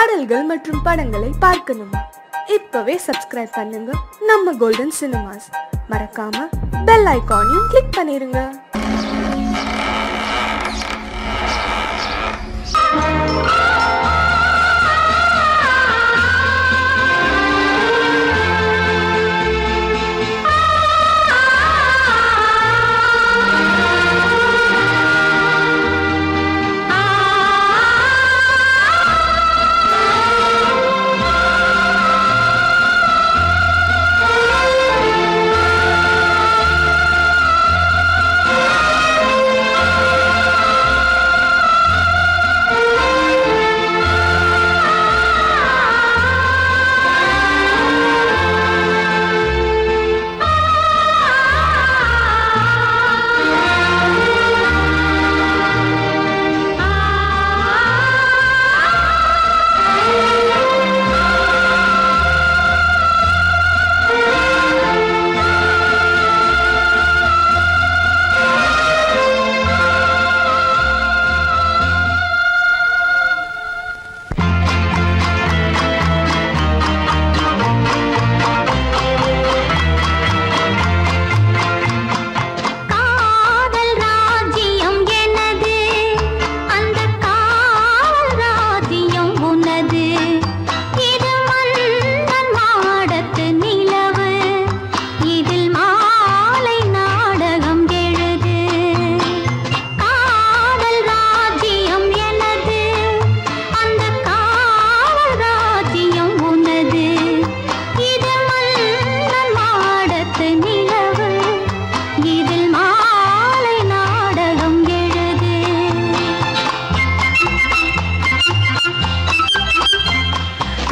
பாடல்கள் மற்றும் படங்களை பார்க்கணுமா? இப்பவே சப்ஸ்கிரைப் பண்ணுங்க நம்ம கோல்டன் சினிமாஸ். மறக்காம பெல் ஐகானையும் கிளிக் பண்ணிருங்க.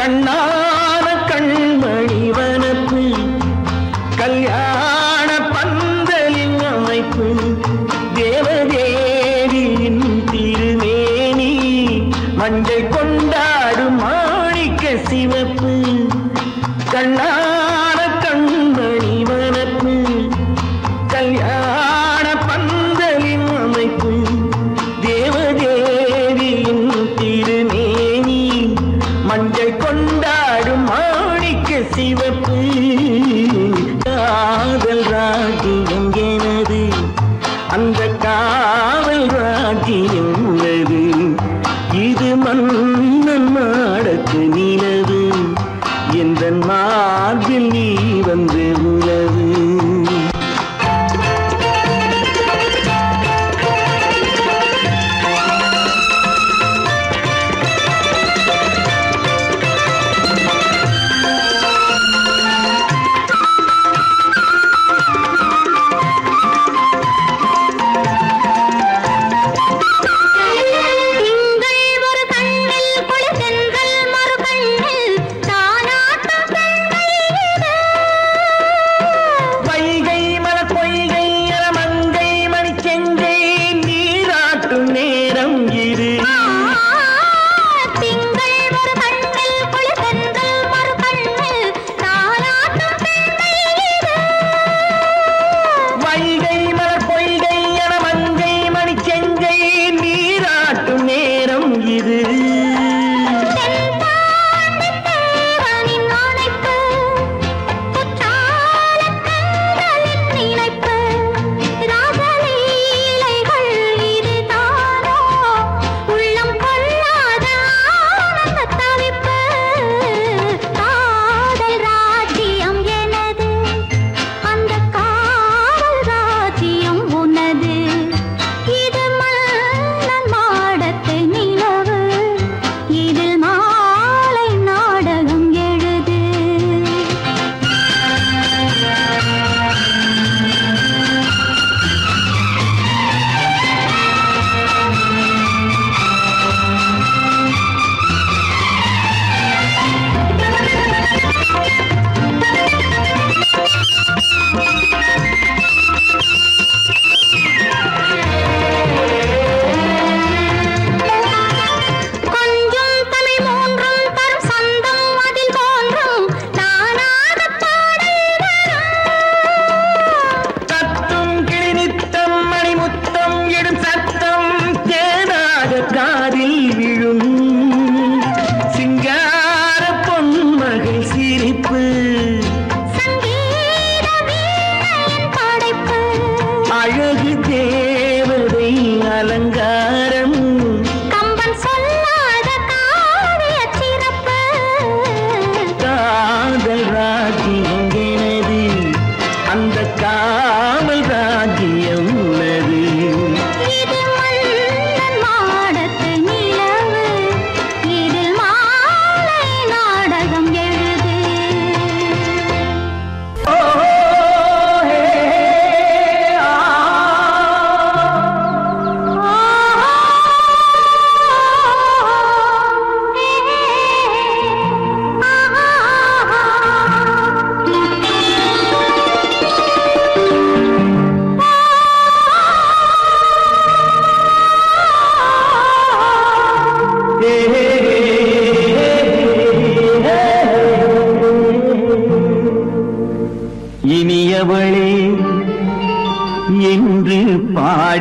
கண்ணான கண்மணி வனப்பு கல்யாண பந்தலின் அமைப்பு தேவதேவியின் திருமேனி மஞ்சள் கொண்டாடும் மாணிக்க சிவப்பு. கண்ணான கண்மணி வனப்பு கல்யாண பந்தலின் அமைப்பு தேவதேவியின் திருமேனி மஞ்சள் கொண்டாடும் மாணிக்க சிவப்பு. காதல் ராஜ்யம் எனது, அந்த காவல் ராஜ்யம் உள்ளது. இது மன்னன் மாடத்து நிலவு, எந்த மார்பில் நீ வந்து உலவு. திங்கள் ஒரு கண்ணில் குளிர்தென்றல் மறு கண்ணில்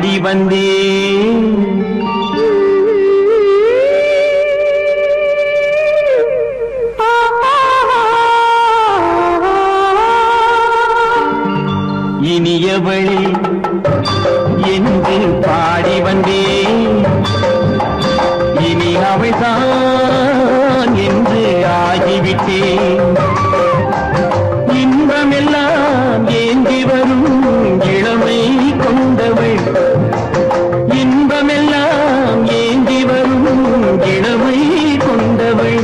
பாடி வந்தேன். இனியவளே என்று பாடி வந்தேன். இனி அவள்தான் என்று ஆகிவிட்டேன். இன்பமெல்லாம் ஏந்தி வரும் இளமை கொண்டவள். இன்பமெல்லாம் ஏந்தி வரும் இளமை கொண்டவள்.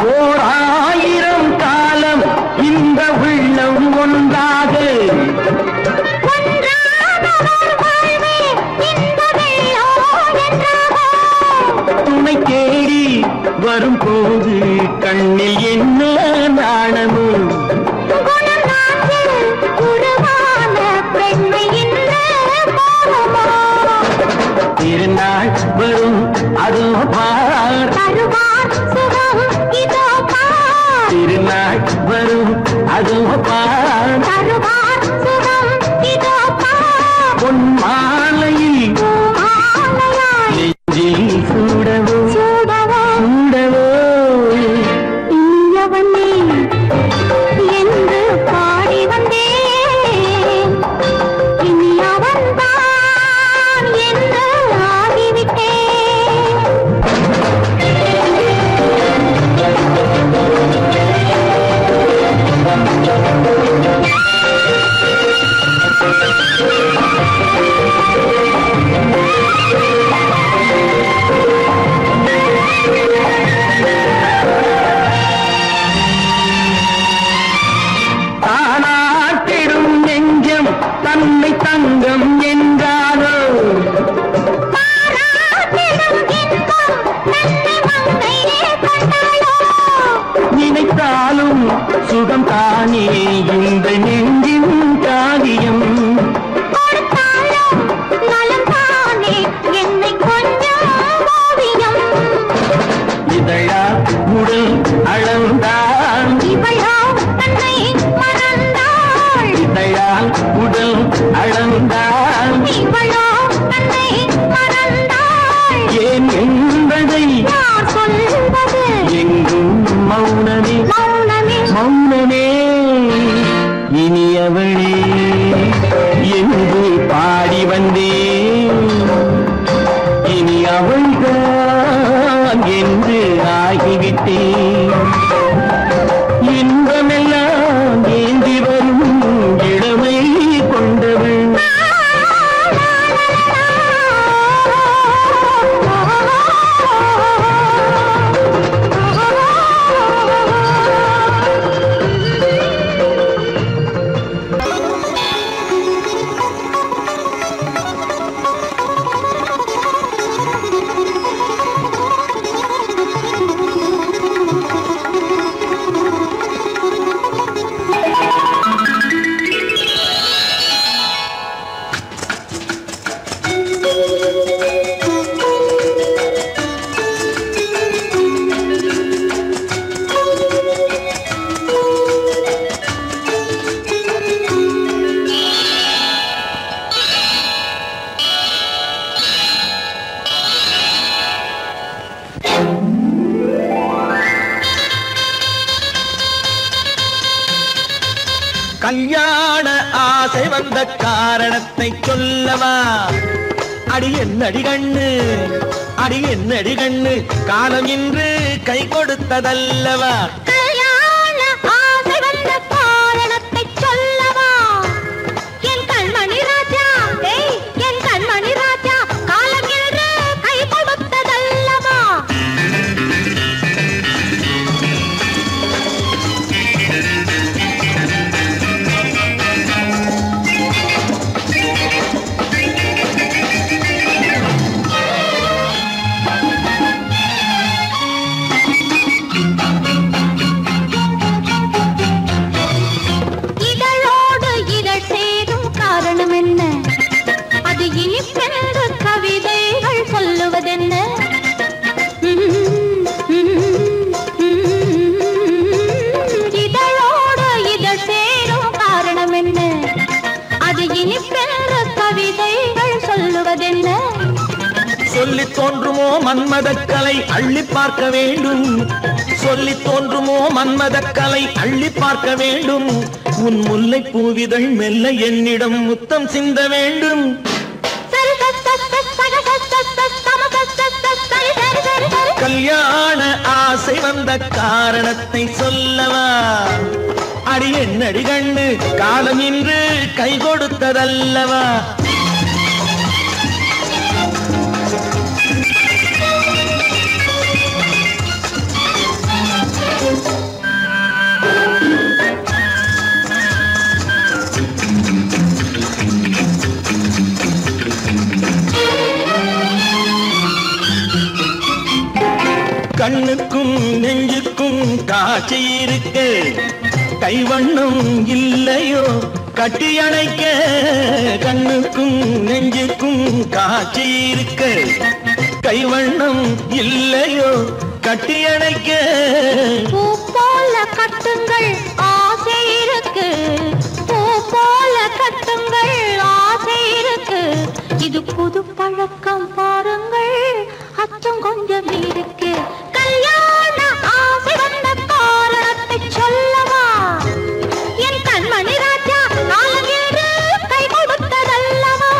ஓர் 1000 காலம் இந்த உள்ளம் ஒன்றாக துணை தேடி வரும்போது கண்ணில் என்ன நாணமோ. திருநாள் வரும் அதோ பார். திருநாள் வரும் அதோ பார். பொன் மாலையில் நெஞ்சில் சூடவோ சூடவோ. இனியவனே என்று பாடி வந்தேன். இனி அவன்தான் என்று ஆகிவிட்டேன். தானாட்டிடும் நெஞ்சம் தன்னை தங்கம் என்றாரோ. நினைத்தாலும் சுகம் தானே இந்த நெஞ்சின் காரியம். இதழா உடல் அளந்தான். இதழால் உடல் அளந்தான். ஏன் என்பதை எங்கும் மௌனமே மௌனமே. இனியவளே என்று பாடி வந்தேன். இனி அவள்தான் என்று ஆகிவிட்டேன். இன்பமெல்லாம் ஏந்தி வரும் இளமை கொண்டவள். கல்யாண ஆசை வந்த காரணத்தை சொல்லவா? அடி என்னடி கண்ணு, அடி என்னடி கண்ணு, காலம் இன்று கை கொடுத்ததல்லவா? கல்யாண ஆசை வந்த காரணத்தை சொல்லவா? மன்மதக்கலை அள்ளி பார்க்க வேண்டும். சொல்லி தோன்றுமோ மன்மதக்கலை அள்ளி பார்க்க வேண்டும். உன் முல்லை பூவிதழ் மெல்ல என்னிடம் முத்தம் சிந்த வேண்டும். கல்யாண ஆசை வந்த காரணத்தை சொல்லவா? அடி என்னடி கண்ணு காலம் இன்று கை கொடுத்ததல்லவா? கண்ணுக்கும் நெஞ்சுக்கும் காட்சி இருக்க கைவண்ணம் இல்லையோ கட்டி அணைக்க. கண்ணுக்கும் நெஞ்சுக்கும் காட்சி இருக்க கைவண்ணம் இல்லையோ கட்டி அணைக்க. பூ போல கட்டுங்கள் ஆசை இருக்கு, பூ போல கட்டுங்கள் ஆசை இருக்கு. இது புது பழக்கம் பாருங்கள், அச்சம் கொஞ்சம் இருக்கு. கல்யாண ஆசை வந்த காரணத்தை சொல்லவா? என் கண்மணி ராஜா காலம் என்று கை கொடுத்ததல்லவா?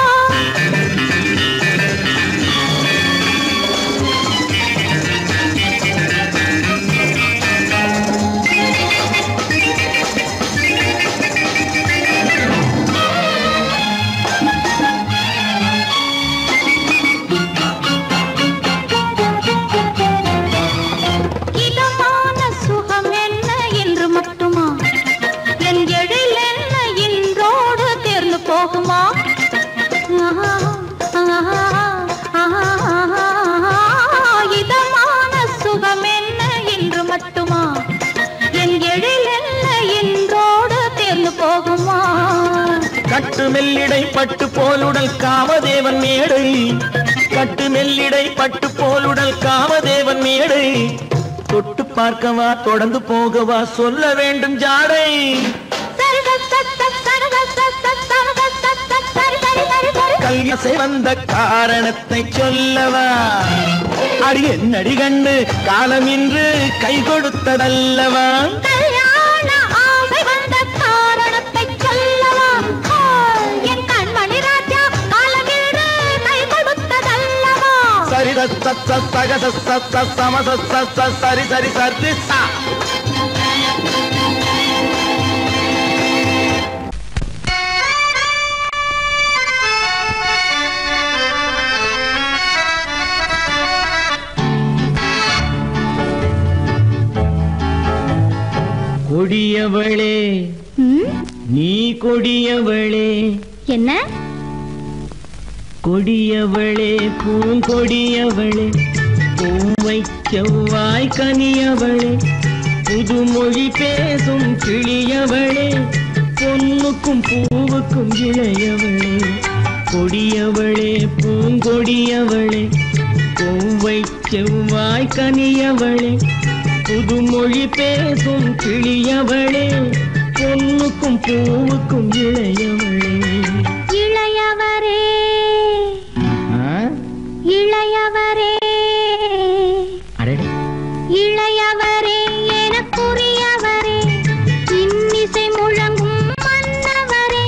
இதமான சுகம் என்ன என்று மட்டுமா? என் எழில் என்ன என்றோடு தேர்ந்து போகுமா? கட்டு மெல்லிடை பட்டு போலுடல் காமதேவன் மேடை. கட்டு மெல்லிடை பட்டு போலுடல் காமதேவன் மேடை. தொட்டு பார்க்கவா தொடர்ந்து போகவா சொல்ல வேண்டும் ஜாடை. கல்யாசை வந்த காரணத்தை சொல்லவா? அடி என்னடி கண்ணு காலம் இன்று கை கொடுத்ததல்லவா? கல்யாண ஆசை வந்த காரணத்தை சொல்லவா? என் கண்மணி ராஜா காலம் என்று கை கொடுத்ததல்லவா? சரி சக சம சரி சரி சரி சா. கொடியவளே நீ கொடியவளே. என்ன கொடியவளே பூங்கொடியவளே பூவை செவ்வாய் கனியவளே புதுமொழி பேசும் கிளியவளே பொன்னுக்கும் பூவுக்கும் இளையவளே. கொடியவளே பூங்கொடியவளே பூவை செவ்வாய் கனியவளே புதுமொழி பேசும் கிளியவளே பொன்னுக்கும் பூவுக்கும் இளையவளே. இளையவரே இளையவரே இளையவரே எனக்குரியவரே இன்னிசை முழங்கும் மன்னவரே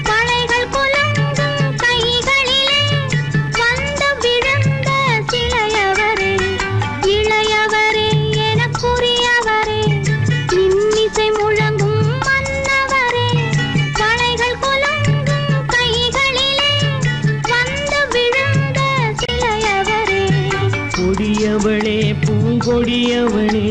வளைகள் குலுங்கும் கைகளிலே வந்து விழுந்த சிலையவரே. இளையவரே எனக்குரியவரே இன்னிசை முழங்கும் மன்னவரே வளைகள் குலுங்கும் கைகளிலே வந்து விழுந்த சிலையவரே. கொடியவளே பூங்கொடியவளே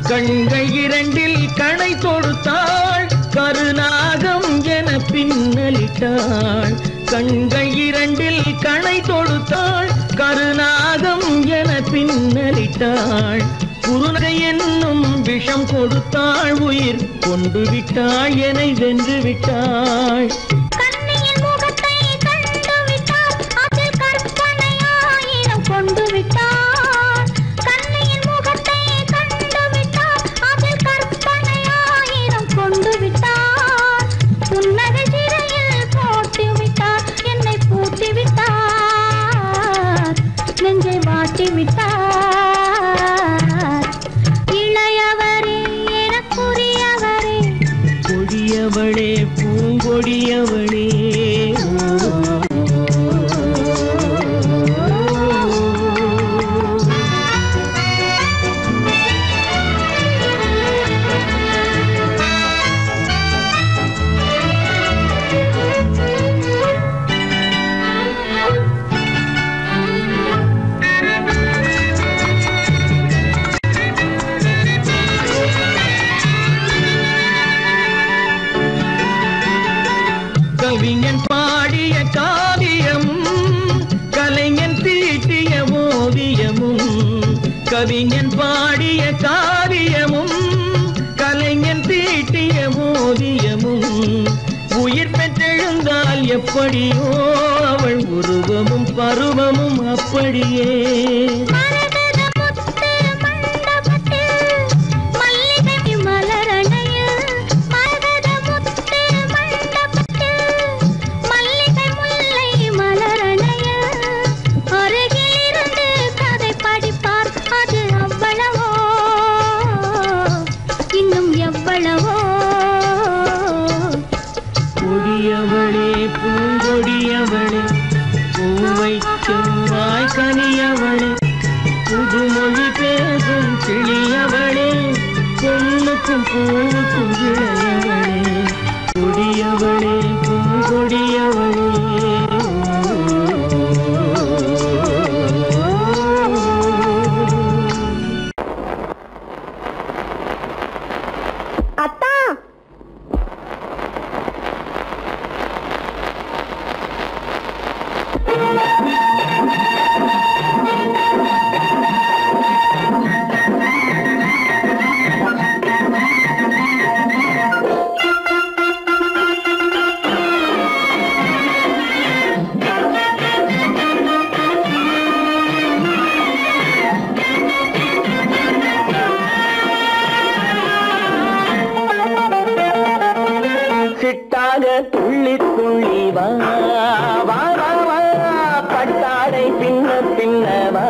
கண்கள் இரண்டில் கணை தொடுத்தாள் கருநாகம் என பின்னலிட்டாள். கண்கள் இரண்டில் கணை தொடுத்தாள் கருநாகம் என பின்னலிட்டாள் குறுநகை என்னும் விஷம் கொடுத்தாள் உயிர் கொண்டு விட்டாள் என்னை வென்று விட்டாள் கண்ணியின் முகத்தை கண்டு விட்டாள் அதில் கற்பனையாயிரம் கொண்டு விட்டாள் கண்ணியின் முகத்தை கண்டு விட்டாள் அதில் கற்பனையாயிரம் கொண்டு விட்டாள் புன்னகை சிறையில் போட்டு விட்டாள் என்னை பூட்டி விட்டாள் நெஞ்சை வாட்டி விட்டாள் இளையவரே எனக்குரியவரே கொடியவளே பூங்கொடியவளே கவிஞன் பாடிய காவியமும் கலைஞன் தீட்டிய ஓவியமும் கவிஞன் பாடிய காவியமும் கலைஞன் தீட்டிய ஓவியமும் உயிர் பெற்றெழுந்தால் எப்படியோ அவள் உருவமும் பருவமும் அப்படியே கொடியவளே பூங்கொடியவளே பூவை செவ்வாய் கனியவளே புதுமொழி பேசும் கிளியவளே பொண்ணுக்கும் பூவுக்கும் இளையவளே கொடியவளே பூங்கொடியவளே அத்தா சிட்டாக துள்ளி துள்ளி வா வா வா வா பட்டாடை பின்ன பின்னவா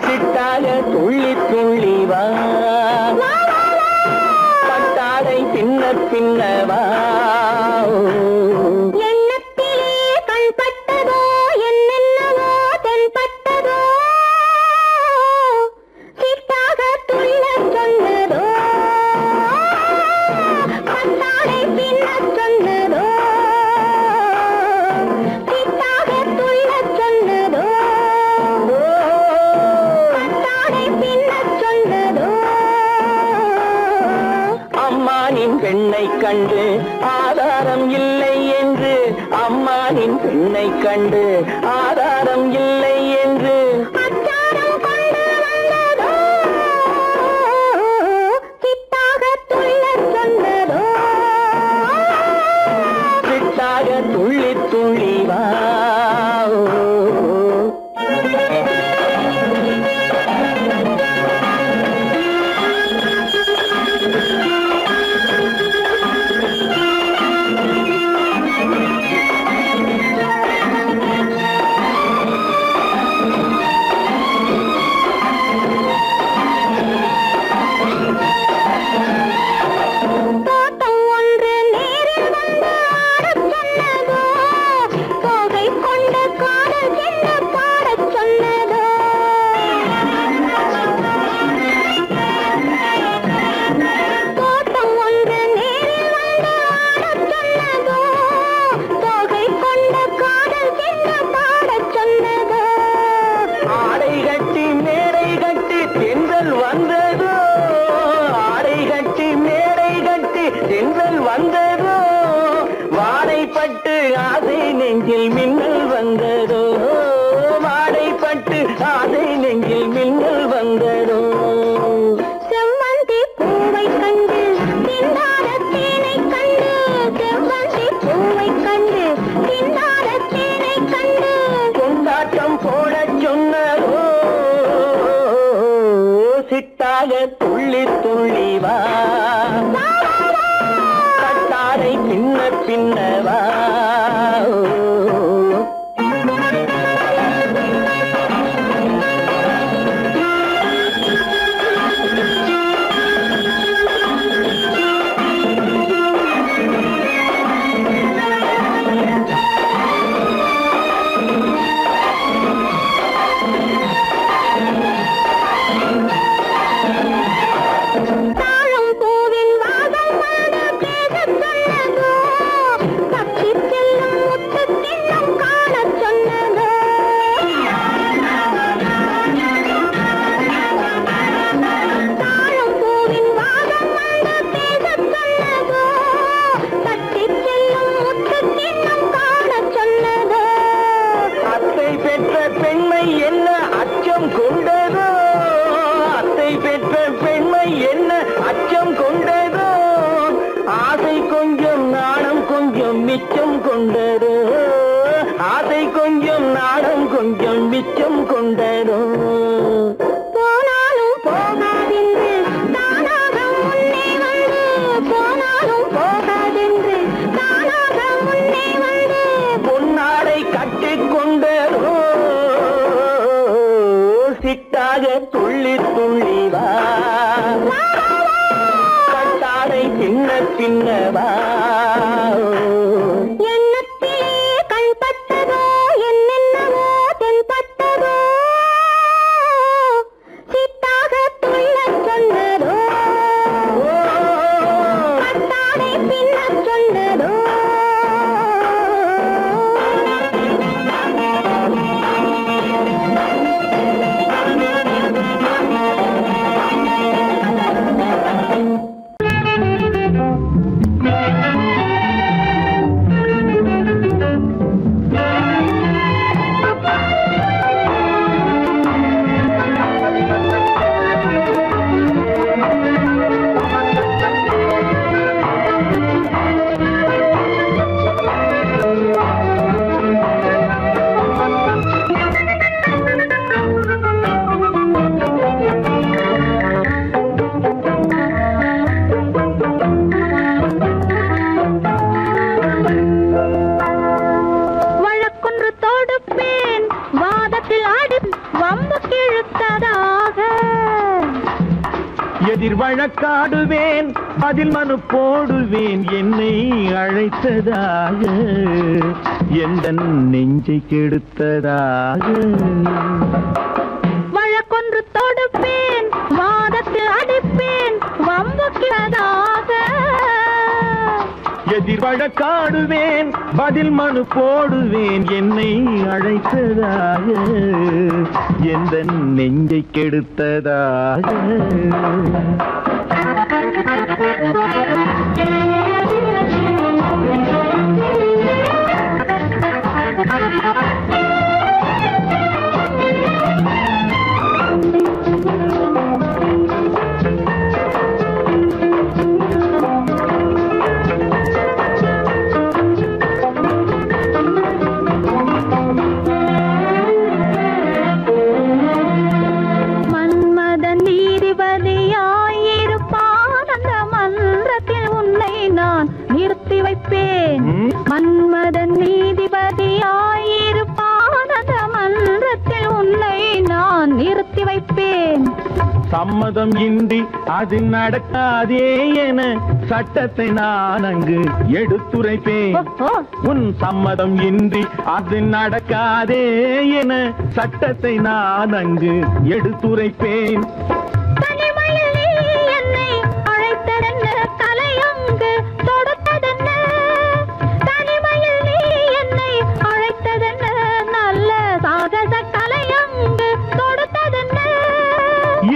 சிட்டாக துள்ளி துள்ளி வா பட்டாடை பின்ன பின்னவா எண்ணத்திலே கண்பட்டதோ என்னென்னவோ தென்பட்டதோ சிட்டாக துள்ளச் சொன்னதோ பட்டாடை பின்னச் சொன்னதோ சிட்டாக துள்ளச் சொன்னதோ பட்டாடை பின்னச் சொன்னதோ அம்மானின் பெண்ணை கண்டு ஆதாரம் இல்லை என்று அம்மானின் பெண்ணை கண்டு ஆதாரம் இல்லை என்று அச்சாரம் கொண்டு வந்ததோ சிட்டாக துள்ளச் சொன்னதோ சிட்டாக துள்ளி துள்ளி வா வானில் மின்னல் வந்ததோ செவ்வந்தி பூவை கண்டு திண்டாட தேனை கண்டு செவ்வந்தி பூவை கண்டு திண்டாட தேனை கண்டு கொண்டாட்டம் போட சொன்னதோ சிட்டாக துள்ளி துள்ளி வா கட்டாரை பின்ன பின்னவா மிச்சம் கொண்டதோ ஆசை கொஞ்சம் நாடம் கொஞ்சம் மிச்சம் கொண்டதோ போனாலும் போகாதென்று தானாக முன்னே வந்து போனாலும் போகாதென்று தானாக முன்னே வந்து பொன்னாடை கட்டிக் கொண்டதோ சிட்டாக துள்ளி துள்ளி வா கட்டாடை பின்ன பின்னவா எதிர் வழக்காடுவேன் அதில் மனு போடுவேன் என்னை அழைத்ததாக எந்த நெஞ்சை கெடுத்ததாக வழக்கொன்று தொடுப்பேன் வாதத்தில் அடிப்பேன் வம்புக்கிறதாக எதிர் வழக்காடுவேன் பதில் மனு போடுவேன் என்னை அழைத்ததாக எந்த நெஞ்சை கெடுத்ததாக மன்மதன் நீதிபதியாயிருப்பான் அந்த மன்றத்தில் உன்னை நான் நிறுத்தி வைப்பேன். சம்மதம் இன்றி அது நடக்காதே என சட்டத்தை நான் அங்கு எடுத்துரைப்பேன். உன் சம்மதம் இன்றி அது நடக்காதே என சட்டத்தை நான் அங்கு எடுத்துரைப்பேன்.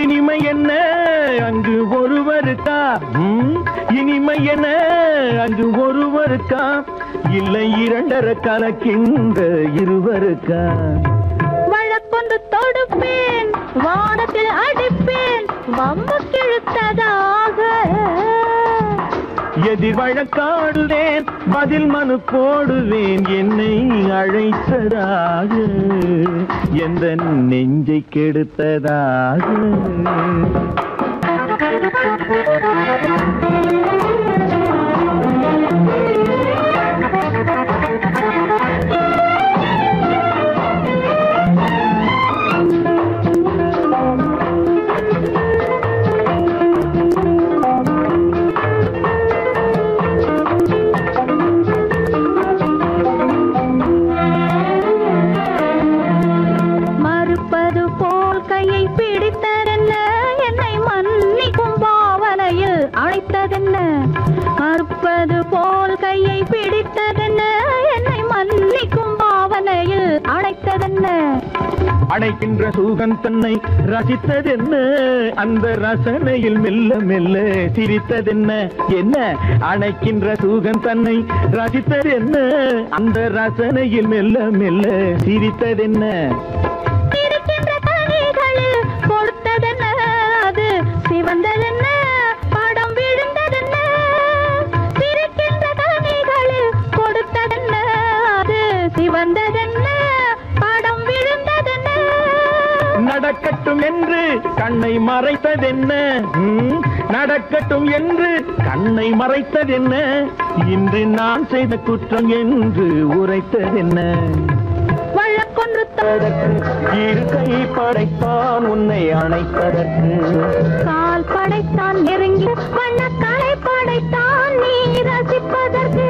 இனிமை என்ன அங்கு ஒருவருக்கா, இனிமை என்ன அங்கு ஒருவருக்கா, இல்லை இரண்டரை கலக்கின்ற இருவருக்கா. வழக்கொன்று தொடுப்பேன் வானத்தில் அடிப்பேன் வம்புக்கிழுத்ததாக. எதிர் வழக்காடுவேன் பதில் மனு போடுவேன் என்னை அழைத்ததாக எந்த நெஞ்சை கெடுத்ததாக. மறுப்பது போல் கையை பிடித்ததென்ன, என்னை மன்னிக்கும் பாவனையில் அழைத்ததென்ன. மறுப்பது போல் கையை பிடித்ததென்ன, என்னை மன்னிக்கும் பாவனையில் அழைத்ததென்ன. அணைக்கின்ற சுகம் தன்னை ரசித்ததென்ன, அந்த ரசனையில் மெல்ல மெல்ல சிரித்ததென்ன. என்ன அணைக்கின்ற சுகம் தன்னை ரசித்ததென்ன, அந்த ரசனையில் மெல்ல மெல்ல சிரித்ததென்ன. இருக்கின்ற கனிகளில் கொடுத்ததென்ன, அது சிவந்ததென்ன படம் விழுந்ததென்ன. இருக்கின்ற கனிகளில் கொடுத்ததென்ன, அது சிவந்ததென்ன படம் விழுந்ததென்ன. நடக்கட்டும் என்று கண்ணை மறைத்ததென்ன, நடக்கட்டும் என்று கண்ணை மறைத்ததென்ன. இன்று நான் செய்த குற்றம் என்று உரைத்ததென்ன. வழக்கொன்று இரு கை படைத்தான் உன்னை அணைப்பதற்கு, கால் படைத்தான் நெருங்கி வண்ணக்காலை படைத்தான் நீ ரசிப்பதற்கு.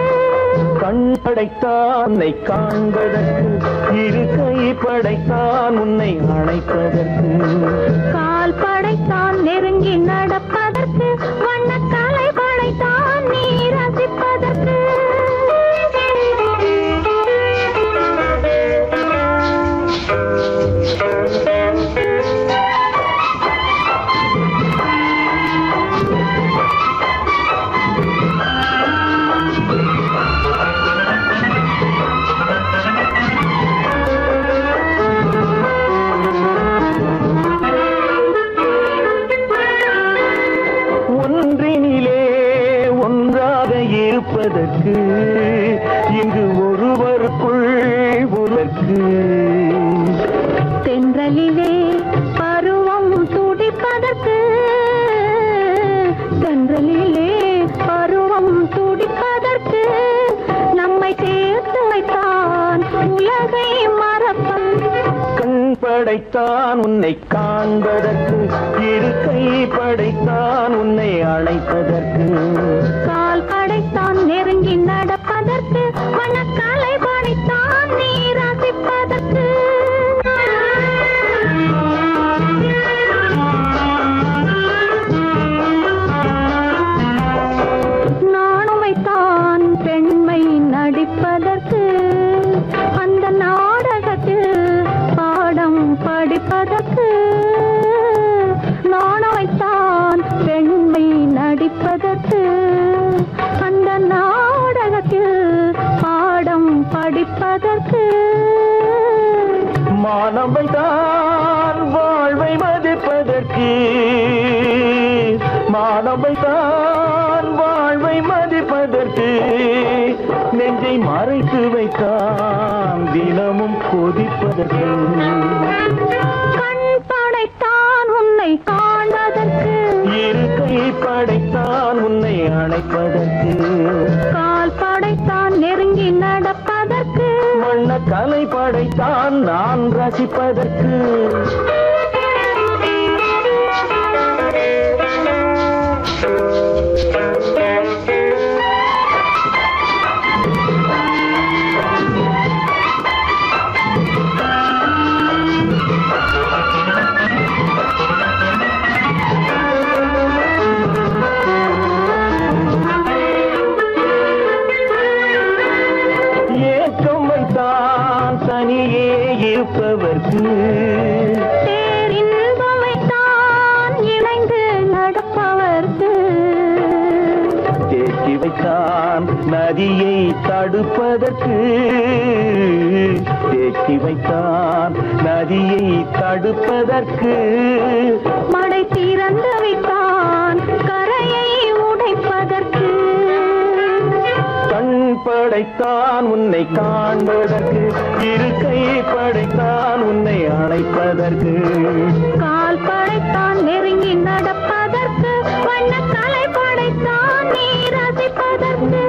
கண் படைத்தான் உன்னை காண்பதற்கு, இரு கை படைத்தான் உன்னை அணைப்பதற்கு. கால் படைத்தான் நெருங்கி நடப்பதற்கு, வண்ணக்காலை படைத்தான் நீ ரசிப்பதற்கு. ஒன்றினிலே ஒன்றாக இருப்பதற்கு, இங்கு ஒருவருக்குள் ஒருவருக்கு. தென்றலிலே பருவம் துடிப்பதற்கு, தென்றலிலே பருவம் துடிப்பதற்கு. நம்மை சேர்த்து வைத்தான் உலகை மறப்பன். கண் படைத்தான் உன்னை காண்பதற்கு, இரு கை படைத்தான் உன்னை அழைப்பதற்கு. கால் படைத்தான் நெருங்கி நடப்பதற்கு, வண்ணக்காலை படைத்தான் நீ ரசிப்பதற்கு. நானும் வைத்தான் பெண்மை நடிப்பதற்கு, அந்த நாடகத்தில் பாடம் படிப்பதற்கு. நானும் வைத்தான் பெண்மை நடிப்பதற்கு, அந்த நாடகத்தில் பாடம் படிப்பதற்கு. மானவைதான் வாழ்வை மதிப்பதற்கு, மானவைதான் வாழ்வை மதிப்பதற்கு. நெஞ்சை மறைத்து வைத்தான் தினமும் கொதிப்பதற்கு. கண் படைத்தான் உன்னை காண்பதற்கு, இரு கை படைத்தான் உன்னை அணைப்பதற்கு. கால் படைத்தான் நெருங்கி நடப்பதற்கு. வண்ண கலை படைத்தான் நான் ரசிப்பதற்கு. ஏற்றம் வைத்தான் தனியே இருப்பவர்க்கு, பேரின்பம் வைத்தான் இணைந்து நடப்பவர்க்கு. தேக்கி வைத்தான் நதியை தடுப்பதற்கு, கெட்டி வைத்தான் நதியை தடுப்பதற்கு. மடை திறந்து விட்டான் கரையை உடைப்பதற்கு. கண் படைத்தான் உன்னை காண்பதற்கு, இரு கை படைத்தான் உன்னை அணைப்பதற்கு. கால் படைத்தான் நெருங்கி நடப்பதற்கு. வண்ணக்கலை படைத்தான் நீ ரசிப்பதற்கு.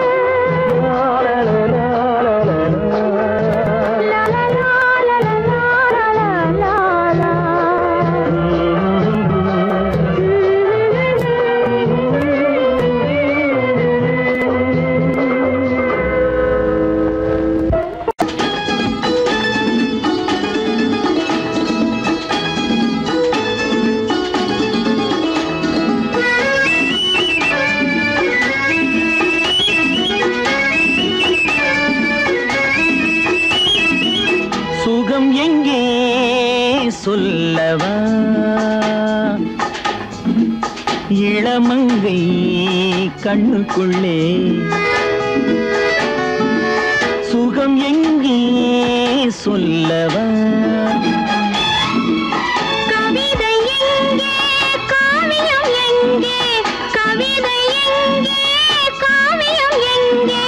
சொல்லவா இளமங்கை கண்ணுக்குள்ளே சுகம் எங்கே சொல்லவா. கவிதை எங்கே காவியம் எங்கே, கவிதை எங்கே காவியம் எங்கே,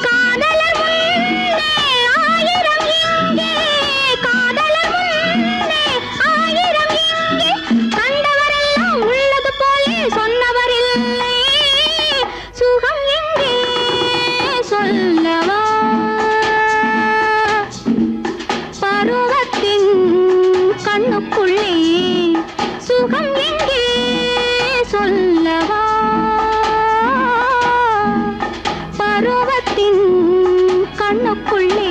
காதலர் முன்னே ஆயிரம் எங்கே, காதலர் முன்னே ஆயிரம் எங்கே, கண்டவரெல்லாம் உள்ளது போலே சொன்னவர் இல்லை, சுகம் எங்கே சொல்லவா. பருவத்தின் கண்ணுக்குள்ளே சுகம் எங்கே சொல்லவா. பருவத்தின் கண்ணுக்குள்ளே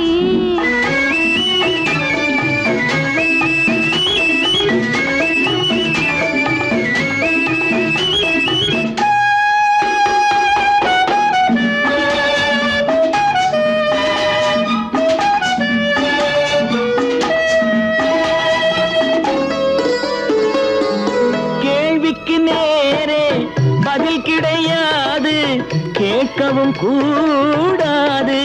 கிடையாது கேட்கவும் கூடாது,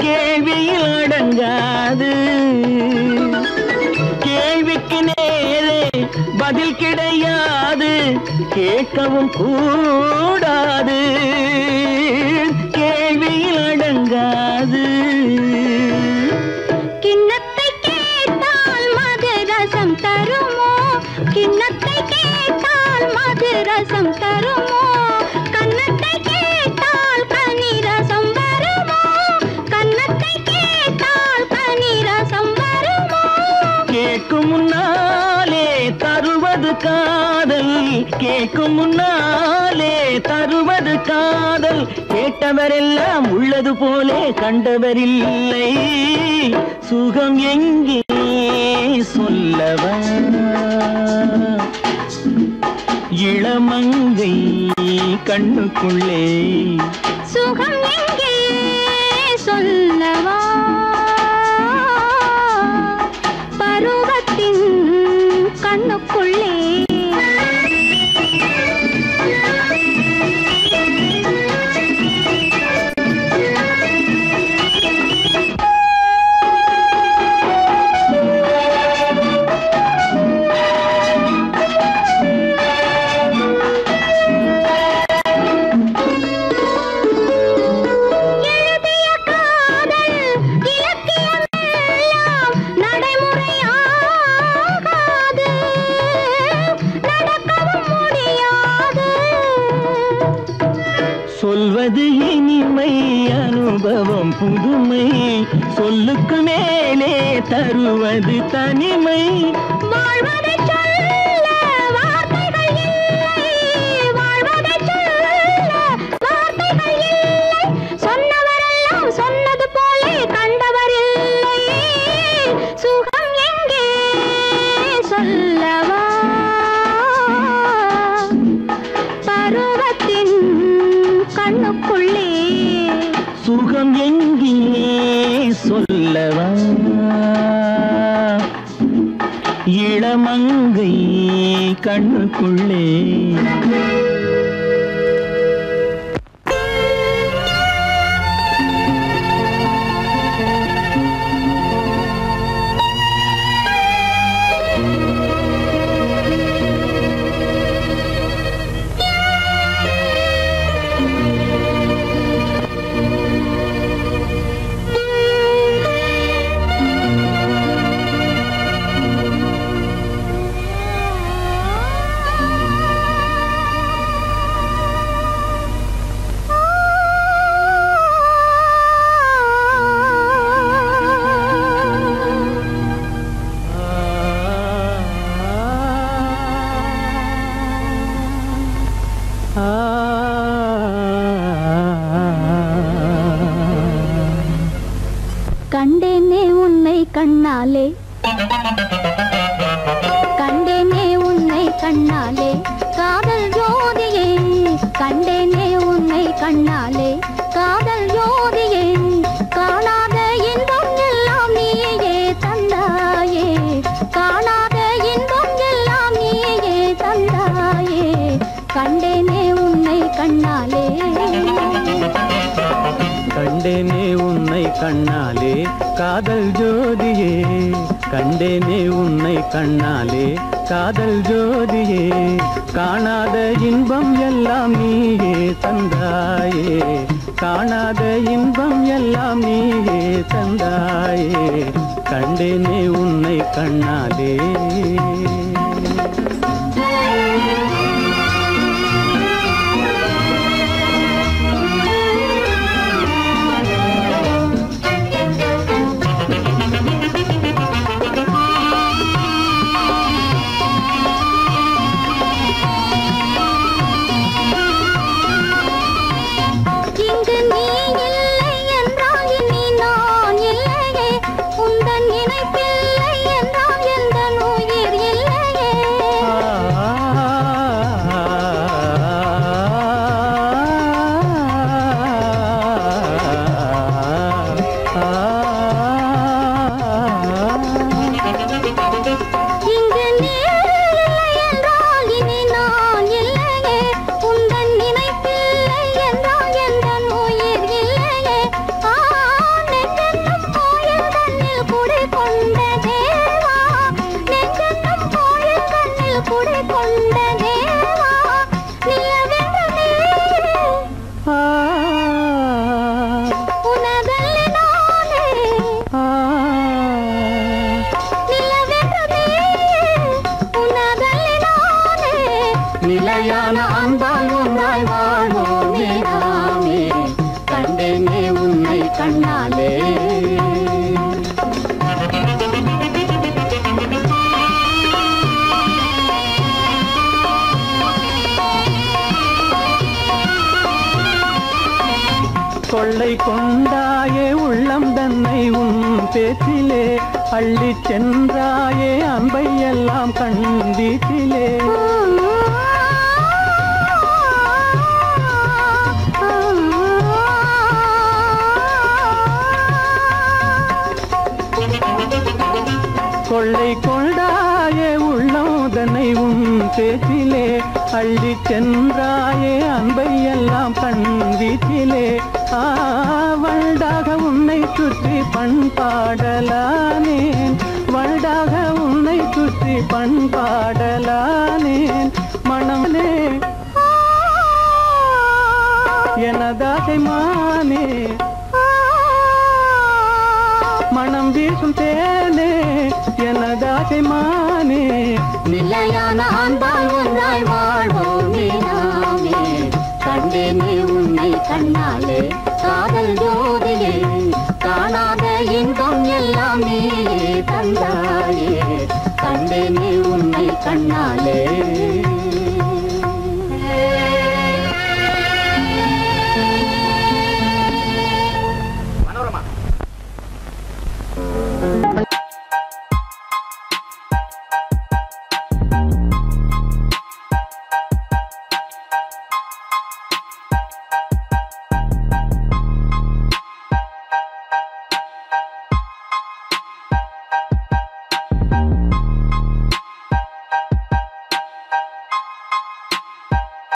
கேள்வியில் அடங்காது. கேள்விக்கு நேரே பதில் கிடையாது கேட்கவும் கூடாது, கேள்வியில் அடங்காது. கிண்ணத்தை கேட்டால் மது ரசம் தருமோ, கிண்ணத்தை கேட்டால் மது ரசம் தருமோ, கன்னத்தை கேட்டால் கனி ரசம் வருமோ, கன்னத்தை கேட்டால் கனி ரசம் வருமோ. கேட்கும் முன்னாலே தருவது காதல், கேட்கும் முன்னாலே தருவது காதல், கேட்டவரெல்லாம் உள்ளது போலே கண்டவரில்லை, சுகம் எங்கே சொல்லவா. இளமங்கை கண்ணுக்குள்ளே சுகம் எங்கே சொல்லவா. பருவத்தின் கண்ணுக்குள்ளே சொல்வது இனிமை அனுபவம் புதுமை, சொல்லுக்கு மேலே தருவது தனிமை. வாழ்வதை சொல்ல வார்த்தைகள் இல்லை, வாழ்வதை சொல்ல வார்த்தைகள் இல்லை, சொன்னவரெல்லாம் சொன்னது போலே கண்டவர் இல்லை, சுகம் எங்கே சொல்லவா. பருவத்தின் கண்ணுக்குள்ளே சுகம் எங்கே சொல்லவா. இளமங்கை கண்ணுக்குள்ளே கண்ணாலே காதல் ஜோதியே காணாத இன்பம் எல்லாம் நீயே தந்தாயே காணாத இன்பம் எல்லாம் நீயே தந்தாயே கண்டேனே உன்னை கண்ணாலே கண்டேனே உன்னை கண்ணாலே காதல் ஜோதியே கண்டேனே உன்னை கண்ணாலே காதல் ஜோதியே காணாத இன்பம் எல்லாம் நீயே தந்தாயே காணாத இன்பம் எல்லாம் நீயே தந்தாயே கண்டேனே உன்னை கண்ணாலே நிலையான அன்பால் ஒன்றாய் வாழ்வோமே நாமே கண்டேனே உன்னை கண்ணாலே கொள்ளை கொண்டாயே உள்ளம் தன்னை உன் பேச்சிலே அள்ளி சென்றாயே அன்பை எல்லாம் கண் வீட்டிலே கொள்ளை கொண்டாயே உள்ளம் தன்னை உன் பேச்சிலே அள்ளி சென்றாயே அன்பை எல்லாம் கண் வீட்டிலே வண்டாக உன்னை சுற்றி பண்பாடலானேன் வண்டாக உன்னை சுற்றி பண்பாடலானேன் மனமே எனதாசை மானே மனம் வீசும் தேனே எனதாசை மானே நிலையான அன்பால் ஒன்றாய் வாழ்வோமே நாமே கண்டேனே உன்னை கண்ணாலே காதல் ஜோதியே காணாத இன்பம் எல்லாம் நீயே தந்தாயே கண்டேனே உன்னை கண்ணாலே